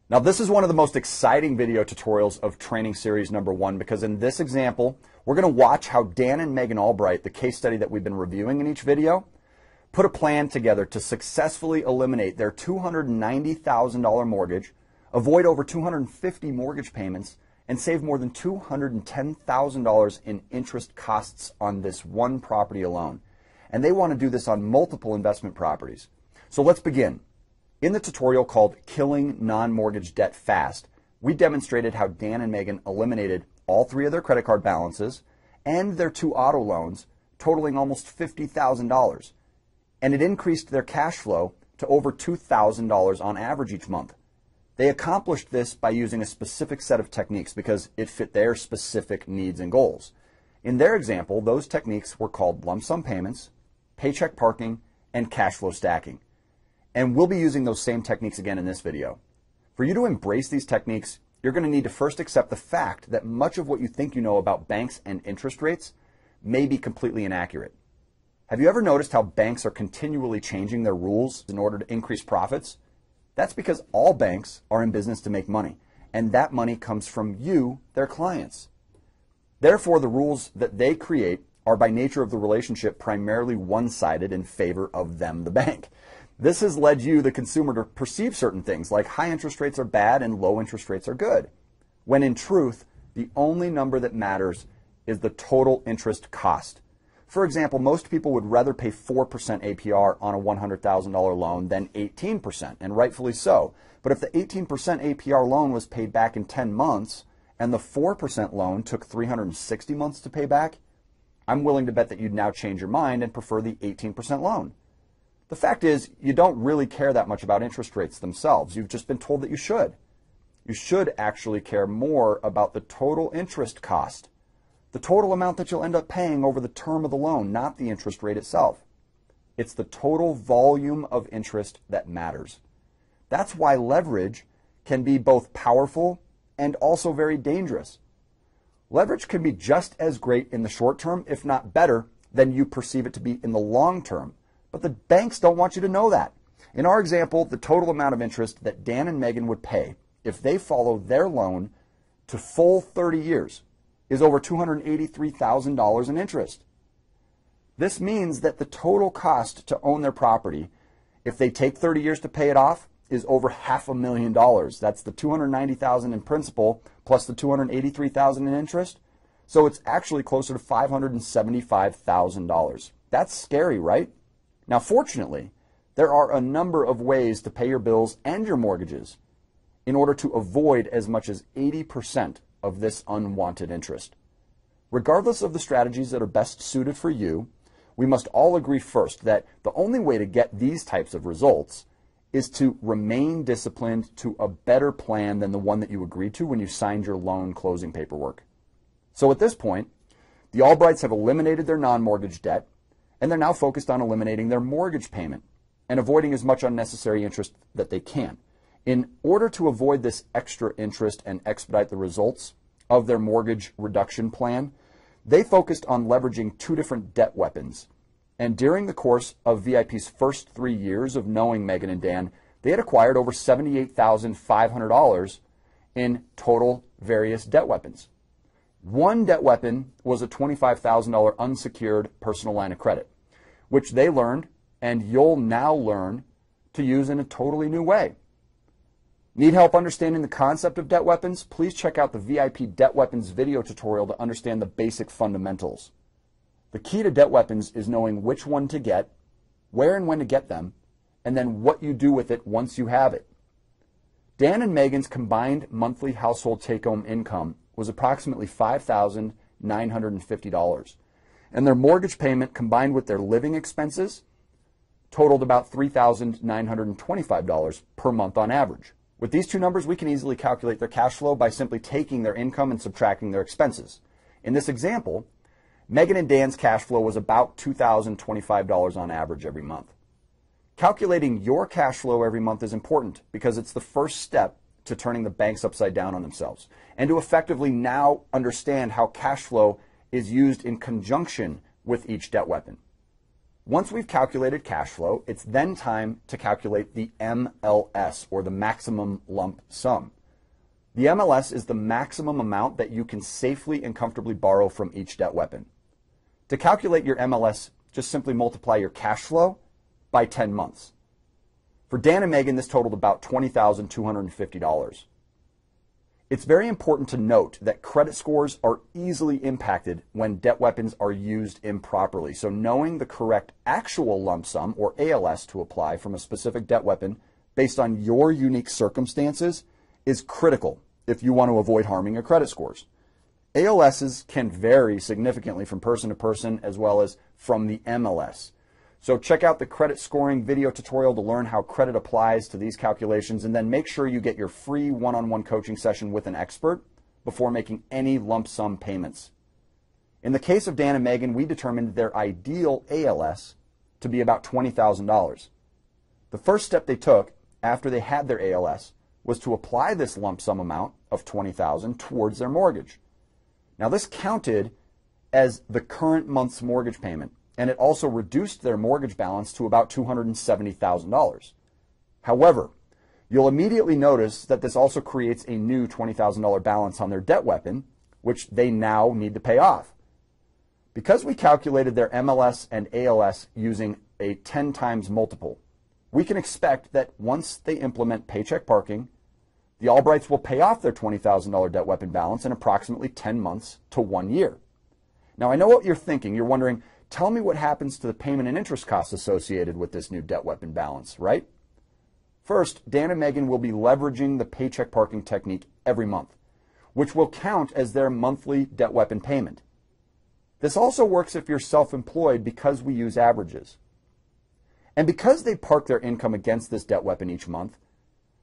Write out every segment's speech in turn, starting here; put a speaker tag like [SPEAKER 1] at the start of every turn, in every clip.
[SPEAKER 1] Now, this is one of the most exciting video tutorials of training series number 1 because in this example, we're going to watch how Dan and Megan Albright, the case study that we've been reviewing in each video, put a plan together to successfully eliminate their $290,000 mortgage, avoid over 250 mortgage payments, and save more than $210,000 in interest costs on this one property alone. And they want to do this on multiple investment properties. So let's begin. In the tutorial called Killing Non-Mortgage Debt Fast, we demonstrated how Dan and Megan eliminated all 3 of their credit card balances and their 2 auto loans, totaling almost $50,000. And it increased their cash flow to over $2,000 on average each month. They accomplished this by using a specific set of techniques because it fit their specific needs and goals. In their example, those techniques were called lump sum payments, paycheck parking, and cash flow stacking. And we'll be using those same techniques again in this video. For you to embrace these techniques, you're going to need to first accept the fact that much of what you think you know about banks and interest rates may be completely inaccurate. Have you ever noticed how banks are continually changing their rules in order to increase profits? That's because all banks are in business to make money, and that money comes from you, their clients. Therefore, the rules that they create are by nature of the relationship primarily one-sided in favor of them, the bank. This has led you, the consumer, to perceive certain things like high interest rates are bad and low interest rates are good, when in truth, the only number that matters is the total interest cost. For example, most people would rather pay 4% APR on a $100,000 loan than 18%, and rightfully so. But if the 18% APR loan was paid back in 10 months and the 4% loan took 360 months to pay back, I'm willing to bet that you'd now change your mind and prefer the 18% loan. The fact is, you don't really care that much about interest rates themselves. You've just been told that you should. You should actually care more about the total interest cost, the total amount that you'll end up paying over the term of the loan, not the interest rate itself. It's the total volume of interest that matters. That's why leverage can be both powerful and also very dangerous. Leverage can be just as great in the short term, if not better, than you perceive it to be in the long term. But the banks don't want you to know that. In our example, the total amount of interest that Dan and Megan would pay if they follow their loan to full 30 years is over $283,000 in interest. This means that the total cost to own their property, if they take 30 years to pay it off, is over $500,000. That's the $290,000 in principal plus the $283,000 in interest. So it's actually closer to $575,000. That's scary, right? Now, fortunately, there are a number of ways to pay your bills and your mortgages in order to avoid as much as 80% of this unwanted interest. Regardless of the strategies that are best suited for you, we must all agree first that the only way to get these types of results is to remain disciplined to a better plan than the one that you agreed to when you signed your loan closing paperwork. So at this point, the Albrights have eliminated their non-mortgage debt, and they're now focused on eliminating their mortgage payment and avoiding as much unnecessary interest that they can. In order to avoid this extra interest and expedite the results of their mortgage reduction plan, they focused on leveraging 2 different debt weapons. And during the course of VIP's first 3 years of knowing Megan and Dan, they had acquired over $78,500 in total various debt weapons. One debt weapon was a $25,000 unsecured personal line of credit, which they learned, and you'll now learn, to use in a totally new way. Need help understanding the concept of debt weapons? Please check out the VIP Debt Weapons video tutorial to understand the basic fundamentals. The key to debt weapons is knowing which one to get, where and when to get them, and then what you do with it once you have it. Dan and Megan's combined monthly household take-home income was approximately $5,950, and their mortgage payment combined with their living expenses totaled about $3,925 per month on average. With these 2 numbers, we can easily calculate their cash flow by simply taking their income and subtracting their expenses. In this example, Megan and Dan's cash flow was about $2,025 on average every month. Calculating your cash flow every month is important because it's the first step to turning the banks upside down on themselves and to effectively now understand how cash flow is used in conjunction with each debt weapon. Once we've calculated cash flow, it's then time to calculate the MLS, or the maximum lump sum. The MLS is the maximum amount that you can safely and comfortably borrow from each debt weapon. To calculate your MLS, just simply multiply your cash flow by 10 months. For Dan and Megan, this totaled about $20,250. It's very important to note that credit scores are easily impacted when debt weapons are used improperly. So knowing the correct actual lump sum, or ALS, to apply from a specific debt weapon based on your unique circumstances is critical if you want to avoid harming your credit scores. ALSs can vary significantly from person to person as well as from the MLS. So check out the credit scoring video tutorial to learn how credit applies to these calculations, and then make sure you get your free one-on-one coaching session with an expert before making any lump sum payments. In the case of Dan and Megan, we determined their ideal ALS to be about $20,000. The first step they took after they had their ALS was to apply this lump sum amount of $20,000 towards their mortgage. Now this counted as the current month's mortgage payment, and it also reduced their mortgage balance to about $270,000. However, you'll immediately notice that this also creates a new $20,000 balance on their debt weapon, which they now need to pay off. Because we calculated their MLS and ALS using a 10 times multiple, we can expect that once they implement paycheck parking, the Albrights will pay off their $20,000 debt weapon balance in approximately 10 months to 1 year. Now I know what you're thinking. You're wondering, tell me what happens to the payment and interest costs associated with this new debt weapon balance, right? First, Dan and Megan will be leveraging the paycheck parking technique every month, which will count as their monthly debt weapon payment. This also works if you're self-employed because we use averages. And because they park their income against this debt weapon each month,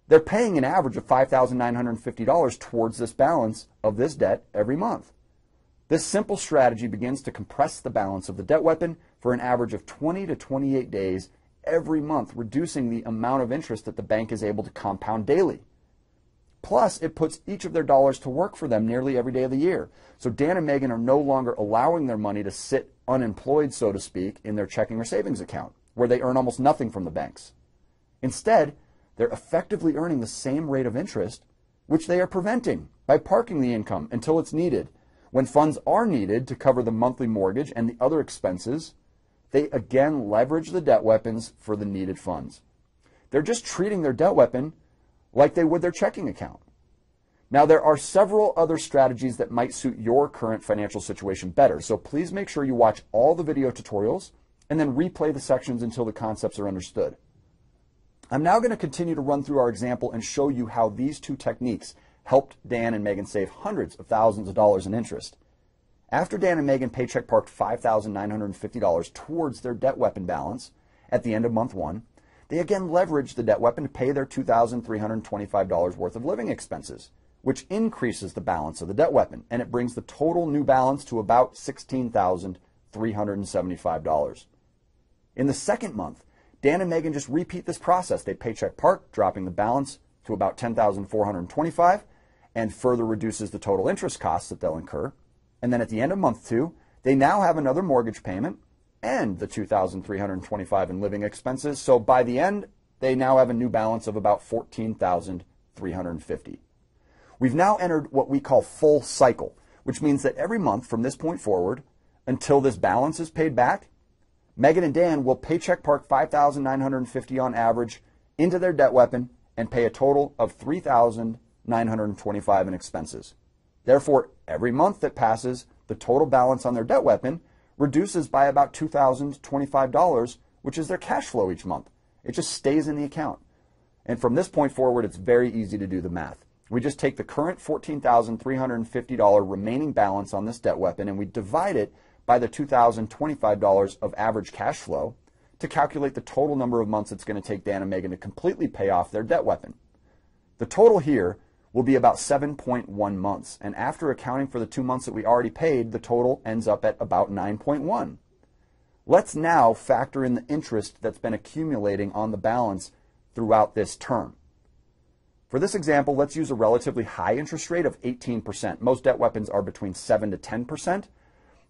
[SPEAKER 1] they're paying an average of $5,950 towards this balance of this debt every month. This simple strategy begins to compress the balance of the debt weapon for an average of 20 to 28 days every month, reducing the amount of interest that the bank is able to compound daily. Plus, it puts each of their dollars to work for them nearly every day of the year. So Dan and Megan are no longer allowing their money to sit unemployed, so to speak, in their checking or savings account, where they earn almost nothing from the banks. Instead, they're effectively earning the same rate of interest, which they are preventing by parking the income until it's needed. When funds are needed to cover the monthly mortgage and the other expenses, they again leverage the debt weapons for the needed funds. They're just treating their debt weapon like they would their checking account. Now, there are several other strategies that might suit your current financial situation better, so please make sure you watch all the video tutorials and then replay the sections until the concepts are understood. I'm now going to continue to run through our example and show you how these two techniques helped Dan and Megan save hundreds of thousands of dollars in interest. After Dan and Megan paycheck parked $5,950 towards their debt weapon balance at the end of month 1, they again leveraged the debt weapon to pay their $2,325 worth of living expenses, which increases the balance of the debt weapon, and it brings the total new balance to about $16,375. In the second month, Dan and Megan just repeat this process. They paycheck park, dropping the balance to about $10,425, and further reduces the total interest costs that they'll incur. And then at the end of month 2, they now have another mortgage payment and the $2,325 in living expenses. So by the end, they now have a new balance of about $14,350. We've now entered what we call full cycle, which means that every month from this point forward, until this balance is paid back, Megan and Dan will paycheck park $5,950 on average into their debt weapon and pay a total of $3,925 in expenses. Therefore, every month that passes, the total balance on their debt weapon reduces by about $2,025, which is their cash flow each month. It just stays in the account. And from this point forward, it's very easy to do the math. We just take the current $14,350 remaining balance on this debt weapon and we divide it by the $2,025 of average cash flow to calculate the total number of months it's going to take Dan and Megan to completely pay off their debt weapon. The total here will be about 7.1 months, and after accounting for the 2 months that we already paid, the total ends up at about 9.1. Let's now factor in the interest that's been accumulating on the balance throughout this term. For this example, let's use a relatively high interest rate of 18%. Most debt weapons are between 7 to 10%,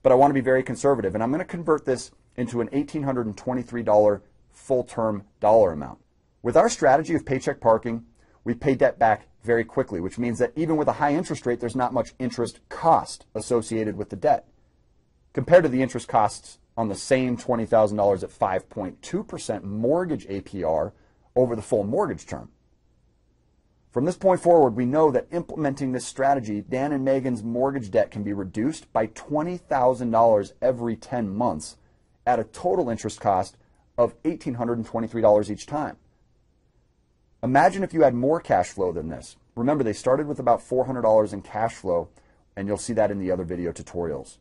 [SPEAKER 1] but I want to be very conservative, and I'm going to convert this into an $1,823 full-term dollar amount. With our strategy of paycheck parking, we pay debt back very quickly, which means that even with a high interest rate, there's not much interest cost associated with the debt. Compared to the interest costs on the same $20,000 at 5.2% mortgage APR over the full mortgage term. From this point forward, we know that implementing this strategy, Dan and Megan's mortgage debt can be reduced by $20,000 every 10 months at a total interest cost of $1,823 each time. Imagine if you had more cash flow than this. Remember, they started with about $400 in cash flow, and you'll see that in the other video tutorials.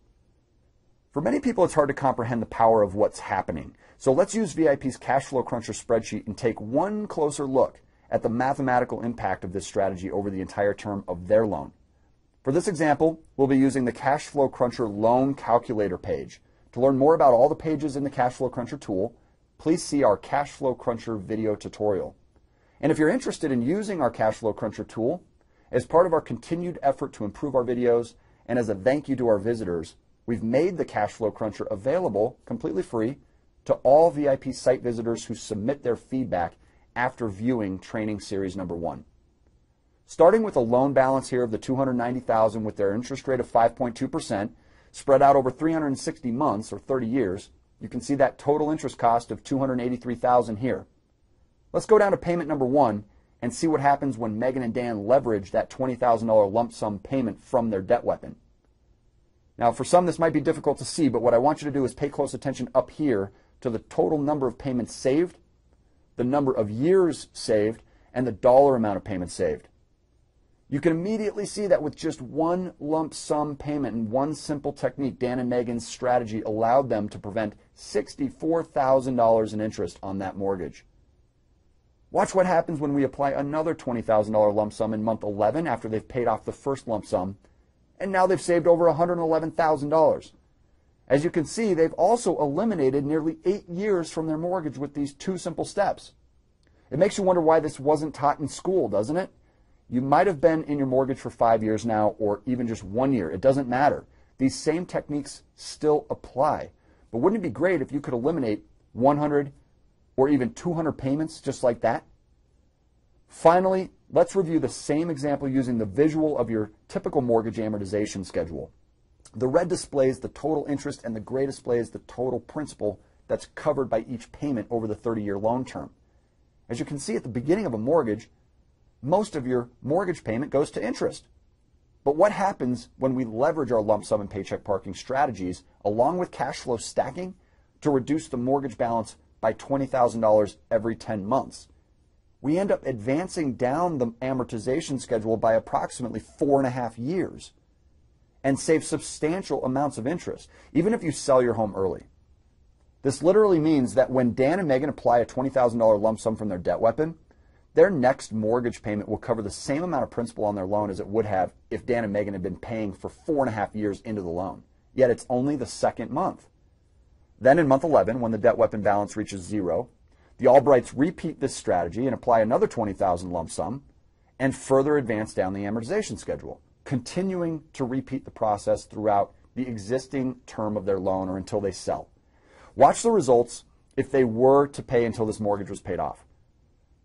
[SPEAKER 1] For many people, it's hard to comprehend the power of what's happening. So let's use VIP's Cash Flow Cruncher spreadsheet and take one closer look at the mathematical impact of this strategy over the entire term of their loan. For this example, we'll be using the Cash Flow Cruncher loan calculator page. To learn more about all the pages in the Cash Flow Cruncher tool, please see our Cash Flow Cruncher video tutorial. And if you're interested in using our Cash Flow Cruncher tool, as part of our continued effort to improve our videos and as a thank you to our visitors, we've made the Cash Flow Cruncher available completely free to all VIP site visitors who submit their feedback after viewing training series number 1. Starting with a loan balance here of the $290,000 with their interest rate of 5.2%, spread out over 360 months or 30 years, you can see that total interest cost of $283,000 here. Let's go down to payment number 1 and see what happens when Megan and Dan leverage that $20,000 lump sum payment from their debt weapon. Now, for some, this might be difficult to see, but what I want you to do is pay close attention up here to the total number of payments saved, the number of years saved, and the dollar amount of payments saved. You can immediately see that with just one lump sum payment and one simple technique, Dan and Megan's strategy allowed them to prevent $64,000 in interest on that mortgage. Watch what happens when we apply another $20,000 lump sum in month 11 after they've paid off the first lump sum, and now they've saved over $111,000. As you can see, they've also eliminated nearly 8 years from their mortgage with these two simple steps. It makes you wonder why this wasn't taught in school, doesn't it? You might have been in your mortgage for 5 years now, or even just 1 year. It doesn't matter. These same techniques still apply. But wouldn't it be great if you could eliminate 100 or even 200 payments just like that? Finally, let's review the same example using the visual of your typical mortgage amortization schedule. The red displays the total interest and the gray displays the total principal that's covered by each payment over the 30-year loan term. As you can see at the beginning of a mortgage, most of your mortgage payment goes to interest. But what happens when we leverage our lump sum and paycheck parking strategies along with cash flow stacking to reduce the mortgage balance by $20,000 every 10 months? We end up advancing down the amortization schedule by approximately 4.5 years and save substantial amounts of interest, even if you sell your home early. This literally means that when Dan and Megan apply a $20,000 lump sum from their debt weapon, their next mortgage payment will cover the same amount of principal on their loan as it would have if Dan and Megan had been paying for 4.5 years into the loan. Yet it's only the second month. Then in month 11, when the debt weapon balance reaches 0, the Albrights repeat this strategy and apply another $20,000 lump sum and further advance down the amortization schedule, continuing to repeat the process throughout the existing term of their loan or until they sell. Watch the results if they were to pay until this mortgage was paid off.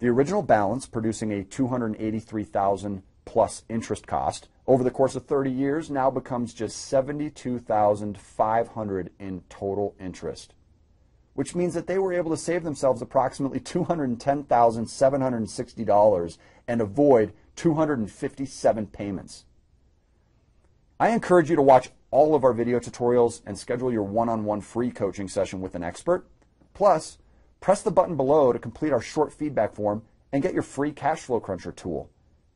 [SPEAKER 1] The original balance, producing a $283,000 plus interest cost over the course of 30 years, now becomes just $72,500 in total interest, which means that they were able to save themselves approximately $210,760 and avoid 257 payments. I encourage you to watch all of our video tutorials and schedule your one-on-one free coaching session with an expert. Plus, press the button below to complete our short feedback form and get your free Cash Flow Cruncher tool.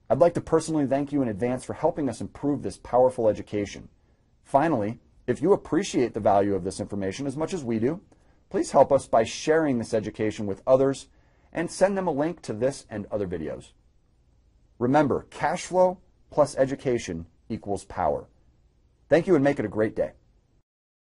[SPEAKER 1] I'd like to personally thank you in advance for helping us improve this powerful education. Finally, if you appreciate the value of this information as much as we do, please help us by sharing this education with others and send them a link to this and other videos. Remember, cash flow plus education equals power. Thank you and make it a great day.